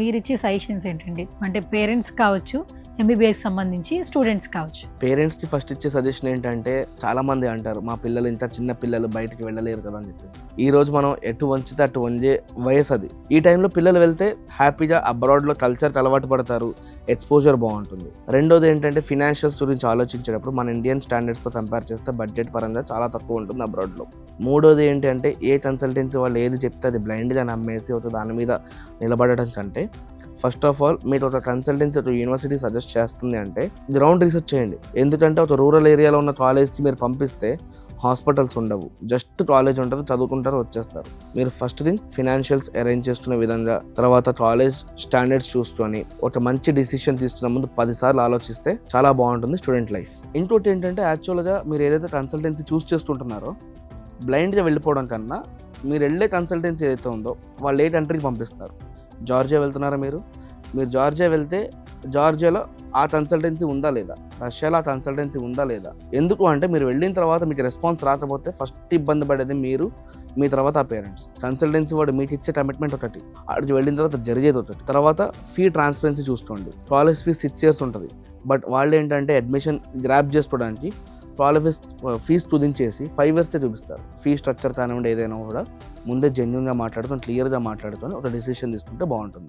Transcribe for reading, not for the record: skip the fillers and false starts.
మీరిచ్చే సజెషన్స్ ఏంటండి? అంటే పేరెంట్స్ కావచ్చు, ఎంబీబీఎస్ సంబంధించి స్టూడెంట్స్ కావచ్చు. పేరెంట్స్కి ఫస్ట్ ఇచ్చే సజెషన్ ఏంటంటే, చాలామంది అంటారు మా పిల్లలు ఇంత చిన్న పిల్లలు బయటికి వెళ్ళలేరు కదా అని చెప్పేసి. ఈ రోజు మనం ఎటు వంచితే అటు వంచే వయసు అది. ఈ టైంలో పిల్లలు వెళ్తే హ్యాపీగా అబ్రాడ్లో కల్చర్కి అలవాటు పడతారు, ఎక్స్పోజర్ బాగుంటుంది. రెండోది ఏంటంటే ఫినాన్షియల్స్ గురించి ఆలోచించేటప్పుడు మన ఇండియన్ స్టాండర్డ్స్తో కంపేర్ చేస్తే బడ్జెట్ పరంగా చాలా తక్కువ ఉంటుంది అబ్రాడ్లో. మూడోది ఏంటంటే ఏ కన్సల్టెన్సీ వాళ్ళు ఏది చెప్తే అది బ్లైండ్గా నమ్మేసి ఒక దాని మీద నిలబడడం కంటే ఫస్ట్ ఆఫ్ ఆల్ మీరు ఒక కన్సల్టెన్సీ ఒక యూనివర్సిటీ సజెస్ట్ చేస్తుంది అంటే గ్రౌండ్ రీసెర్చ్ చేయండి. ఎందుకంటే ఒక రూరల్ ఏరియాలో ఉన్న కాలేజ్కి మీరు పంపిస్తే హాస్పిటల్స్ ఉండవు, జస్ట్ కాలేజ్ ఉంటుంది, చదువుకుంటారు, వచ్చేస్తారు. మీరు ఫస్ట్ థింగ్ ఫినాన్షియల్స్ అరేంజ్ చేసుకునే విధంగా, తర్వాత కాలేజ్ స్టాండర్డ్స్ చూసుకొని ఒక మంచి డిసిషన్ తీసుకున్న ముందు 10 సార్లు ఆలోచిస్తే చాలా బాగుంటుంది స్టూడెంట్ లైఫ్. ఇంకోటి ఏంటంటే యాక్చువల్గా మీరు ఏదైతే కన్సల్టెన్సీ చూస్ చేసుకుంటున్నారో బ్లైండ్గా వెళ్ళిపోవడం కన్నా మీరు వెళ్ళే కన్సల్టెన్సీ ఏదైతే ఉందో వాళ్ళు ఏ కంట్రీకి పంపిస్తారు. జార్జియా వెళ్తున్నారా మీరు జార్జియా వెళ్తే జార్జియాలో ఆ కన్సల్టెన్సీ ఉందా లేదా, రష్యాలో ఆ కన్సల్టెన్సీ ఉందా లేదా. ఎందుకు అంటే మీరు వెళ్ళిన తర్వాత మీకు రెస్పాన్స్ రాకపోతే ఫస్ట్ ఇబ్బంది పడేది మీరు, మీ తర్వాత ఆ పేరెంట్స్. కన్సల్టెన్సీ వాడు మీకు ఇచ్చే కమిట్మెంట్ ఒకటి, అక్కడికి వెళ్ళిన తర్వాత జరిగేది ఒకటి. తర్వాత ఫీ ట్రాన్స్పరెన్సీ చూసుకోండి. కాలేజ్ ఫీజ్ 6 years ఉంటుంది, బట్ వాళ్ళు ఏంటంటే అడ్మిషన్ గ్రాప్ చేసుకోవడానికి కాలేజ్ ఫీజు కుదించేసి 5 years చూపిస్తారు. ఫీ స్ట్రక్చర్ కానివ్వండి ఏదైనా కూడా ముందే జెన్యూన్గా మాట్లాడుకొని క్లియర్గా మాట్లాడుకొని ఒక డిసిషన్ తీసుకుంటే బాగుంటుంది.